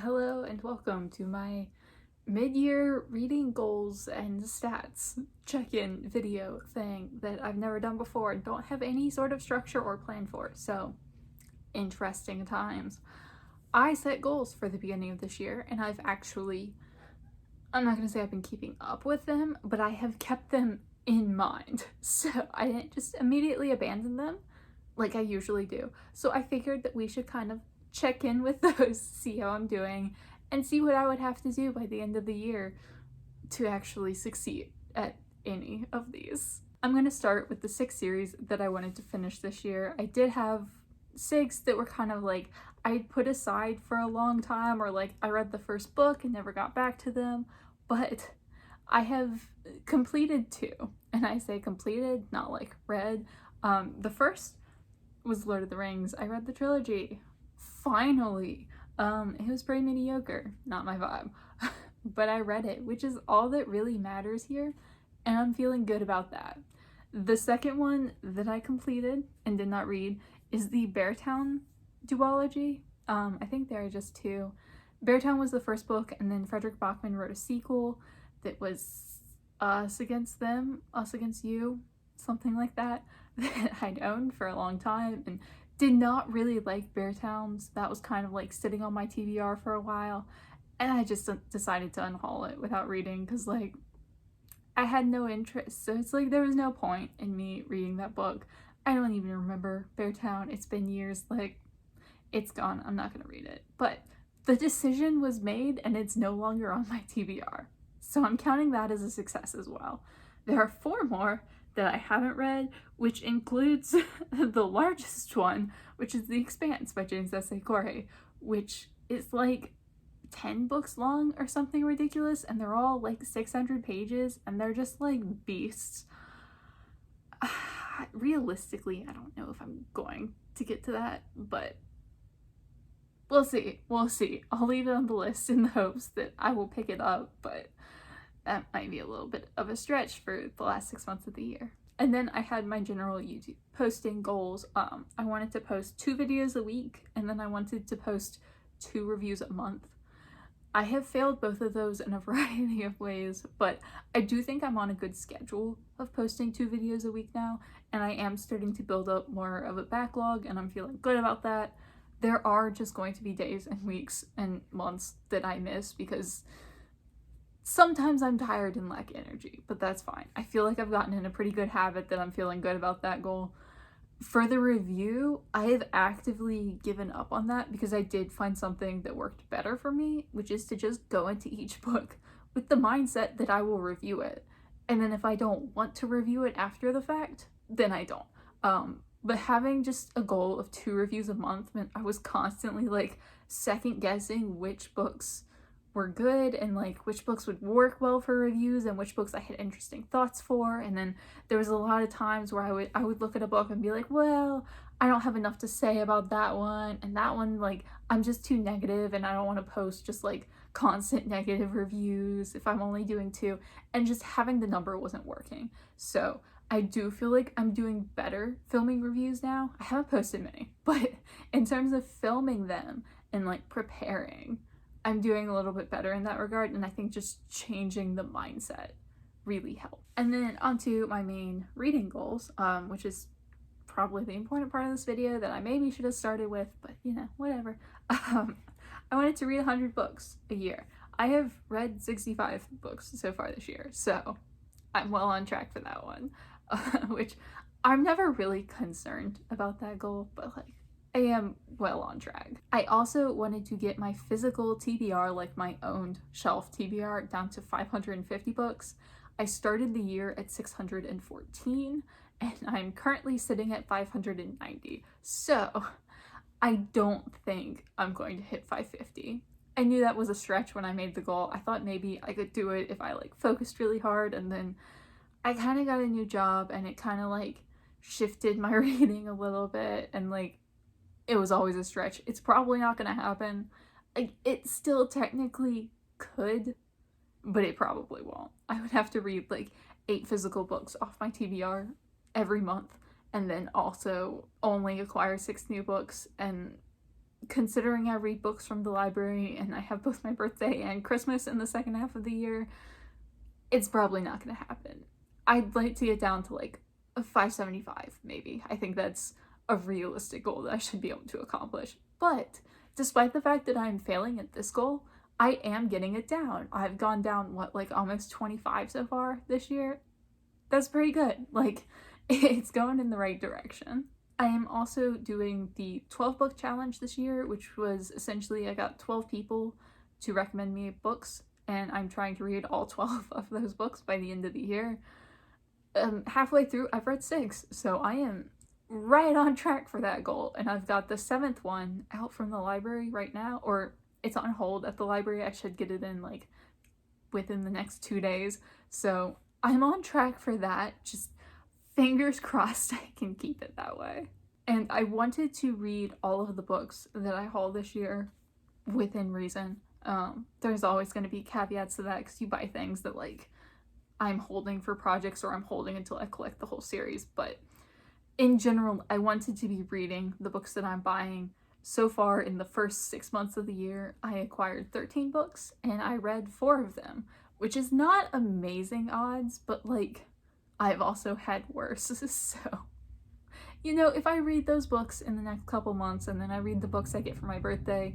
Hello and welcome to my mid-year reading goals and stats check-in video thing that I've never done before and don't have any sort of structure or plan for, so interesting times. I set goals for the beginning of this year and I'm not going to say I've been keeping up with them, but I have kept them in mind. So I didn't just immediately abandon them like I usually do. So I figured that we should kind of check in with those, see how I'm doing, and see what I would have to do by the end of the year to actually succeed at any of these. I'm going to start with the 6 series that I wanted to finish this year. I did have 6 that were kind of like I'd put aside for a long time, or like I read the first book and never got back to them, but I have completed 2, and I say completed, not like read. The first was Lord of the Rings. I read the trilogy. Finally. It was pretty mediocre, not my vibe, but I read it, which is all that really matters here, and I'm feeling good about that. The second one that I completed and did not read is the Beartown duology. I think there are just 2. Beartown was the first book, and then Frederick Bachman wrote a sequel that was Us Against Them, Us Against You, something like that I'd owned for a long time and did not really like Beartowns. That was kind of like sitting on my TBR for a while, and I just decided to unhaul it without reading because like I had no interest. So it's like there was no point in me reading that book. I don't even remember Beartown. It's been years. Like, it's gone. I'm not gonna read it. But the decision was made and it's no longer on my TBR. So I'm counting that as a success as well. There are 4 more that I haven't read, which includes the largest one, which is The Expanse by James S. A. Corey, which is like 10 books long or something ridiculous, and they're all like 600 pages, and they're just like beasts. Realistically, I don't know if I'm going to get to that, but we'll see. I'll leave it on the list in the hopes that I will pick it up, but that might be a little bit of a stretch for the last 6 months of the year. And then I had my general YouTube posting goals. I wanted to post 2 videos a week, and then I wanted to post 2 reviews a month. I have failed both of those in a variety of ways, but I do think I'm on a good schedule of posting 2 videos a week now, and I am starting to build up more of a backlog, and I'm feeling good about that. There are just going to be days and weeks and months that I miss because sometimes I'm tired and lack energy, but that's fine. I feel like I've gotten in a pretty good habit that I'm feeling good about that goal. For the review, I have actively given up on that because I did find something that worked better for me, which is to just go into each book with the mindset that I will review it. And then if I don't want to review it after the fact, then I don't. But having just a goal of 2 reviews a month meant I was constantly like second guessing which books were good and like which books would work well for reviews and which books I had interesting thoughts for. And then there was a lot of times where I would look at a book and be like, well, I don't have enough to say about that one, and that one, like, I'm just too negative and I don't want to post just like constant negative reviews if I'm only doing 2, and just having the number wasn't working. So I do feel like I'm doing better filming reviews now. I haven't posted many, but in terms of filming them and like preparing, I'm doing a little bit better in that regard, and I think just changing the mindset really helped. And then onto my main reading goals, which is probably the important part of this video that I maybe should have started with, but you know, whatever. I wanted to read 100 books a year. I have read 65 books so far this year, so I'm well on track for that one, which I'm never really concerned about that goal, but like, I am well on track. I also wanted to get my physical TBR, like my owned shelf TBR, down to 550 books. I started the year at 614, and I'm currently sitting at 590. So I don't think I'm going to hit 550. I knew that was a stretch when I made the goal. I thought maybe I could do it if I like focused really hard, and then I kind of got a new job and it kind of like shifted my reading a little bit, and like it was always a stretch. It's probably not gonna happen. Like, it still technically could, but it probably won't. I would have to read like 8 physical books off my TBR every month, and then also only acquire 6 new books, and considering I read books from the library and I have both my birthday and Christmas in the second half of the year, it's probably not going to happen. I'd like to get down to like a 575 maybe. I think that's a realistic goal that I should be able to accomplish. But despite the fact that I'm failing at this goal, I am getting it down. I've gone down, what, like almost 25 so far this year? That's pretty good. Like, it's going in the right direction. I am also doing the 12 book challenge this year, which was essentially I got 12 people to recommend me books, and I'm trying to read all 12 of those books by the end of the year. Halfway through, I've read 6, so I am right on track for that goal, and I've got the 7th one out from the library right now, or it's on hold at the library. I should get it in like within the next 2 days, so I'm on track for that. Just fingers crossed I can keep it that way. And I wanted to read all of the books that I haul this year within reason. There's always going to be caveats to that because you buy things that like I'm holding for projects or I'm holding until I collect the whole series, but in general, I wanted to be reading the books that I'm buying. So far, in the first 6 months of the year, I acquired 13 books and I read 4 of them, which is not amazing odds, but like, I've also had worse. So, you know, if I read those books in the next couple months and then I read the books I get for my birthday,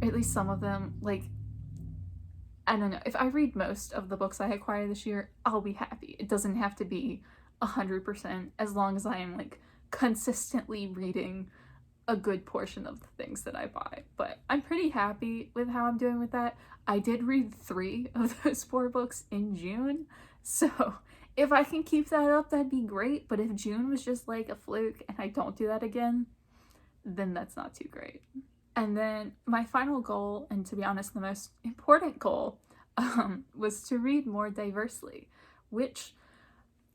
at least some of them, like, I don't know, if I read most of the books I acquire this year, I'll be happy. It doesn't have to be 100% as long as I am like consistently reading a good portion of the things that I buy. But I'm pretty happy with how I'm doing with that. I did read 3 of those 4 books in June, so if I can keep that up, that'd be great. But if June was just like a fluke and I don't do that again, then that's not too great. And then my final goal, and to be honest, the most important goal, was to read more diversely, which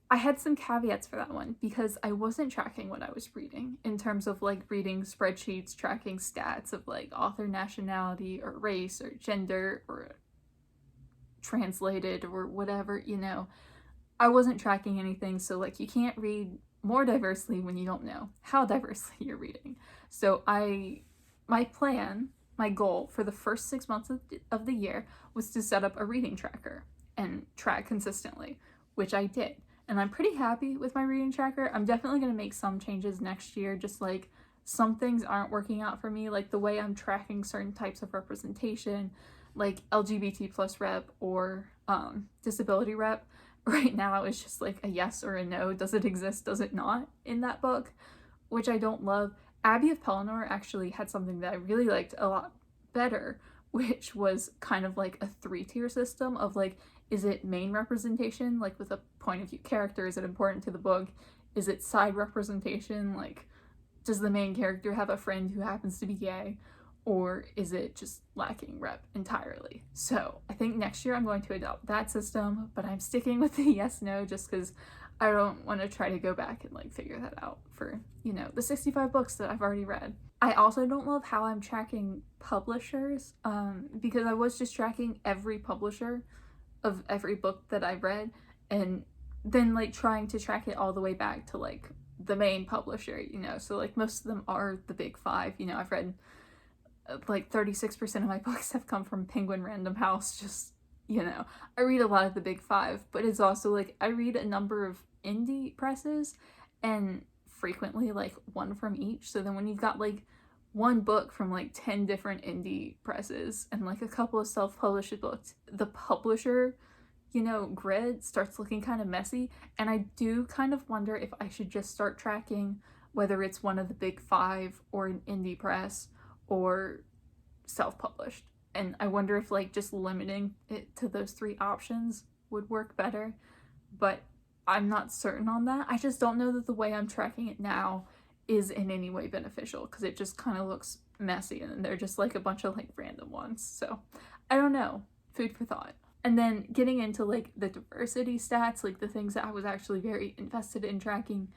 I had some caveats for that one because I wasn't tracking what I was reading in terms of like reading spreadsheets, tracking stats of like author nationality or race or gender or translated or whatever, you know. I wasn't tracking anything, so like you can't read more diversely when you don't know how diversely you're reading. So my plan, my goal for the first 6 months of the year was to set up a reading tracker and track consistently, which I did. And I'm pretty happy with my reading tracker. I'm definitely going to make some changes next year, just like some things aren't working out for me, like the way I'm tracking certain types of representation, like LGBT plus rep or disability rep. Right now it's just like a yes or a no. Does it exist? Does it not in that book? Which I don't love. Abbey of Pelennor actually had something that I really liked a lot better, which was kind of like a 3-tier system of like, is it main representation, like with a point of view character? Is it important to the book? Is it side representation? Like, does the main character have a friend who happens to be gay? Or is it just lacking rep entirely? So I think next year I'm going to adopt that system, but I'm sticking with the yes-no just because I don't want to try to go back and like figure that out for, you know, the 65 books that I've already read. I also don't love how I'm tracking publishers because I was just tracking every publisher of every book that I read and then like trying to track it all the way back to like the main publisher, you know. So like most of them are the big 5, you know. I've read like 36% of my books have come from Penguin Random House. Just, you know, I read a lot of the big 5, but it's also like I read a number of indie presses and frequently like one from each. So then when you've got like one book from like 10 different indie presses and like a couple of self-published books, the publisher, you know, grid starts looking kind of messy. And I do kind of wonder if I should just start tracking whether it's one of the big 5 or an indie press or self-published. And I wonder if like just limiting it to those 3 options would work better, but I'm not certain on that. I just don't know that the way I'm tracking it now is in any way beneficial because it just kind of looks messy and they're just like a bunch of like random ones. So I don't know, food for thought. And then getting into like the diversity stats, like the things that I was actually very invested in tracking.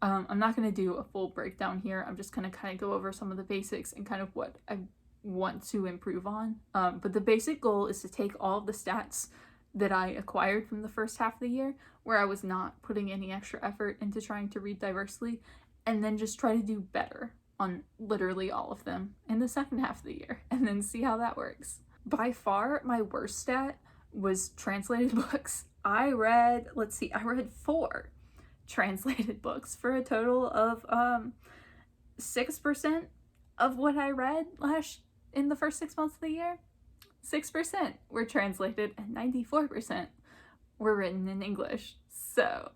I'm not going to do a full breakdown here. I'm just going to kind of go over some of the basics and kind of what I want to improve on. But the basic goal is to take all of the stats that I acquired from the first half of the year, where I was not putting any extra effort into trying to read diversely, and then just try to do better on literally all of them in the second half of the year and then see how that works. By far, my worst stat was translated books. I read 4 translated books for a total of 6% of what I read in the first 6 months of the year. 6% were translated and 94% were written in English. So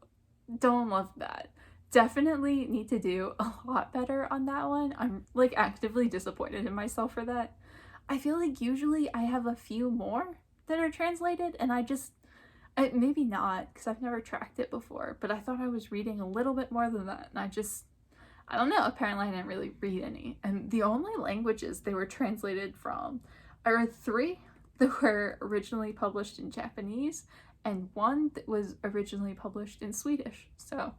don't love that. Definitely need to do a lot better on that one. I'm like actively disappointed in myself for that. I feel like usually I have a few more that are translated, and maybe not, because I've never tracked it before, but I thought I was reading a little bit more than that, and I don't know, apparently I didn't really read any. And the only languages they were translated from, I read 3 that were originally published in Japanese, and 1 that was originally published in Swedish. So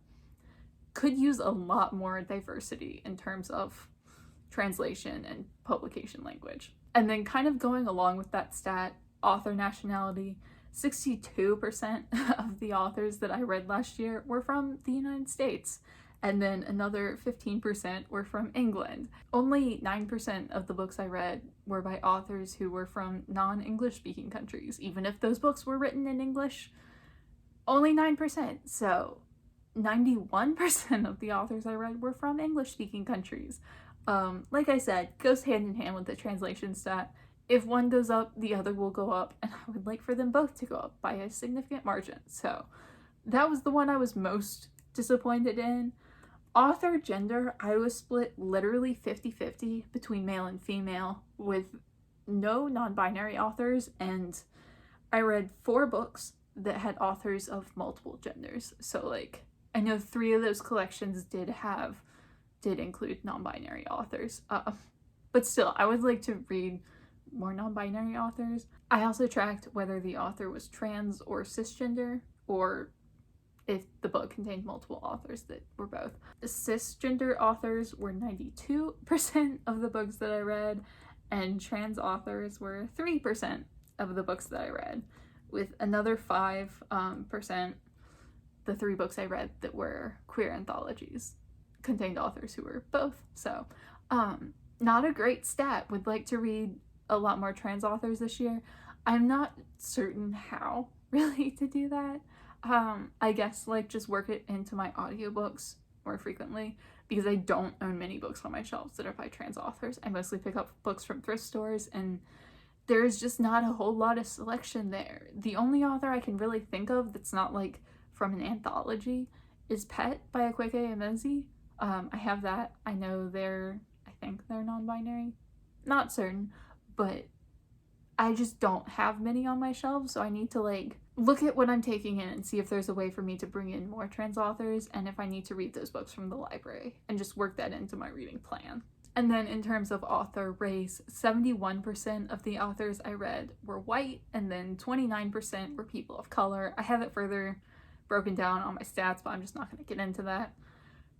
could use a lot more diversity in terms of translation and publication language. And then kind of going along with that stat, author nationality, 62% of the authors that I read last year were from the United States. And then another 15% were from England. Only 9% of the books I read were by authors who were from non-English speaking countries. Even if those books were written in English, only 9%. So 91% of the authors I read were from English speaking countries. Like I said, goes hand in hand with the translation stat. If one goes up, the other will go up, and I would like for them both to go up by a significant margin. So that was the one I was most disappointed in. Author gender, I was split literally 50-50 between male and female, with no non-binary authors, and I read 4 books that had authors of multiple genders. So like, I know 3 of those collections did include non-binary authors, but still, I would like to read more non-binary authors. I also tracked whether the author was trans or cisgender, or if the book contained multiple authors that were both. The cisgender authors were 92% of the books that I read, and trans authors were 3% of the books that I read, with another 5%, the 3 books I read that were queer anthologies contained authors who were both. So not a great stat. Would like to read a lot more trans authors this year. I'm not certain how really to do that. I guess like just work it into my audiobooks more frequently, because I don't own many books on my shelves that are by trans authors. I mostly pick up books from thrift stores, and there's just not a whole lot of selection there. The only author I can really think of that's not like from an anthology is Pet by Akweke Emezi. I have that. I think they're non-binary. Not certain, but I just don't have many on my shelves, so I need to like look at what I'm taking in and see if there's a way for me to bring in more trans authors, and if I need to read those books from the library, and just work that into my reading plan. And then in terms of author race, 71% of the authors I read were white, and then 29% were people of color. I have it further broken down on my stats, but I'm just not going to get into that.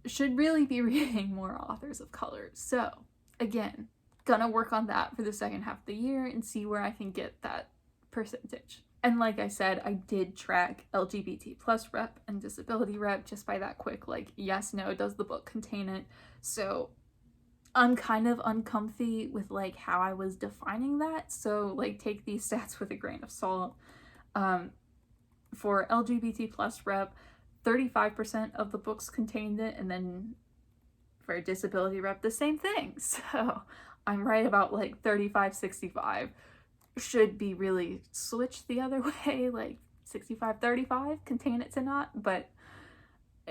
Should really be reading more authors of color. So again, gonna work on that for the second half of the year and see where I can get that percentage. And like I said, I did track LGBT plus rep and disability rep just by that quick like yes, no, does the book contain it? So I'm kind of uncomfy with like how I was defining that, so like take these stats with a grain of salt. For LGBT plus rep, 35% of the books contained it, and then for disability rep, the same thing. So I'm right about like 35-65. Should be really switched the other way, like 65-35, contain it to not. But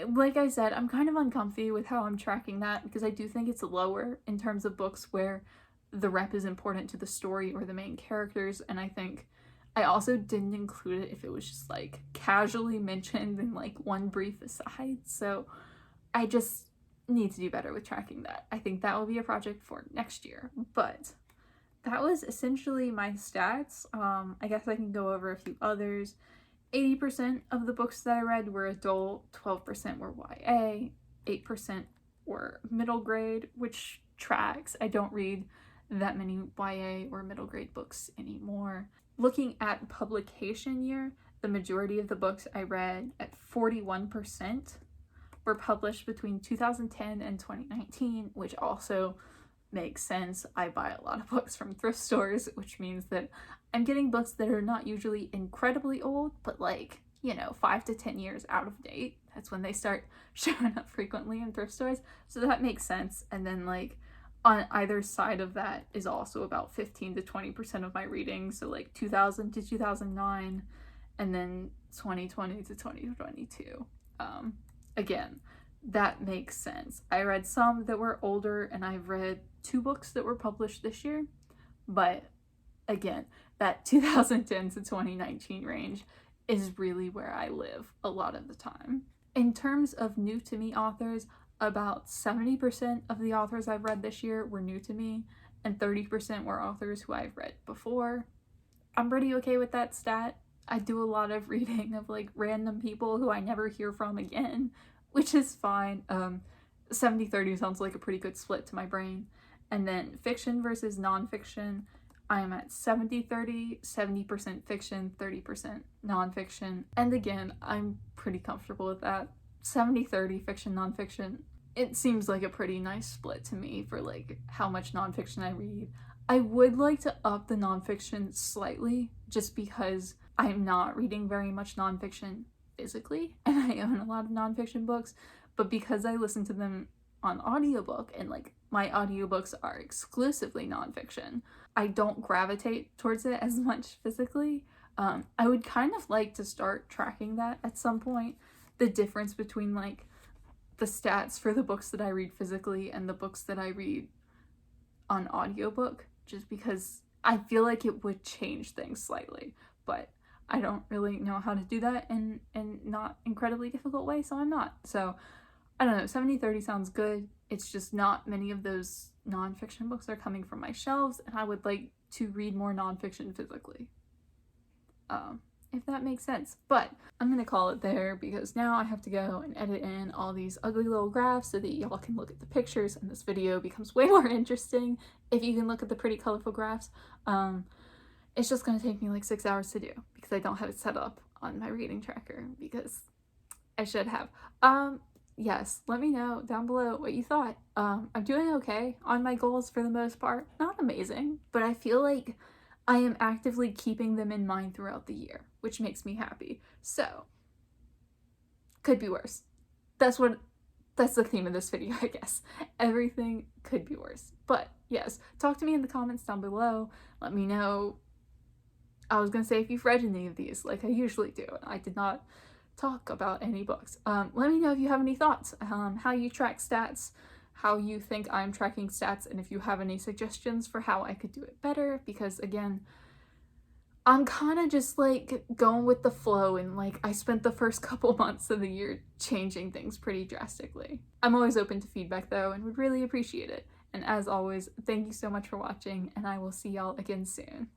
like I said, I'm kind of uncomfy with how I'm tracking that, because I do think it's lower in terms of books where the rep is important to the story or the main characters, and I think I also didn't include it if it was just like casually mentioned in like one brief aside. So I just need to do better with tracking that. I think that will be a project for next year. But that was essentially my stats. I guess I can go over a few others. 80% of the books that I read were adult, 12% were YA, 8% were middle grade, which tracks. I don't read that many YA or middle grade books anymore. Looking at publication year, the majority of the books I read at 41% were published between 2010 and 2019, which also makes sense. I buy a lot of books from thrift stores, which means that I'm getting books that are not usually incredibly old, but like, you know, 5 to 10 years out of date. That's when they start showing up frequently in thrift stores. So that makes sense. And then like on either side of that is also about 15 to 20% of my reading. So like 2000 to 2009 and then 2020 to 2022. Again, that makes sense. I read some that were older and I've read 2 books that were published this year. But again, that 2010 to 2019 range is really where I live a lot of the time. In terms of new to me authors, about 70% of the authors I've read this year were new to me, and 30% were authors who I've read before. I'm pretty okay with that stat. I do a lot of reading of like random people who I never hear from again, which is fine. 70-30 sounds like a pretty good split to my brain. And then fiction versus nonfiction, I am at 70-30, 70% fiction, 30% nonfiction. And again, I'm pretty comfortable with that. 70-30 fiction, nonfiction. It seems like a pretty nice split to me for like how much nonfiction I read. I would like to up the nonfiction slightly just because I'm not reading very much nonfiction physically and I own a lot of nonfiction books, but because I listen to them on audiobook and like my audiobooks are exclusively nonfiction, I don't gravitate towards it as much physically. I would kind of like to start tracking that at some point, the difference between like the stats for the books that I read physically and the books that I read on audiobook, just because I feel like it would change things slightly, but I don't really know how to do that in not incredibly difficult way, so I'm not. So I don't know, 70-30 sounds good. It's just not many of those nonfiction books are coming from my shelves, and I would like to read more nonfiction physically. If that makes sense. But I'm gonna call it there because now I have to go and edit in all these ugly little graphs so that y'all can look at the pictures and this video becomes way more interesting if you can look at the pretty colorful graphs. It's just gonna take me like 6 hours to do because I don't have it set up on my reading tracker because I should have. Yes, let me know down below what you thought. I'm doing okay on my goals for the most part. Not amazing, but I feel like I am actively keeping them in mind throughout the year, which makes me happy. So, could be worse. That's the theme of this video, I guess. Everything could be worse. But yes, talk to me in the comments down below. Let me know. I was gonna say if you've read any of these, like I usually do. I did not talk about any books. Let me know if you have any thoughts, how you track stats, how you think I'm tracking stats, and if you have any suggestions for how I could do it better, because again, I'm kind of just like going with the flow, and like I spent the first couple months of the year changing things pretty drastically. I'm always open to feedback though and would really appreciate it. And as always, thank you so much for watching, and I will see y'all again soon.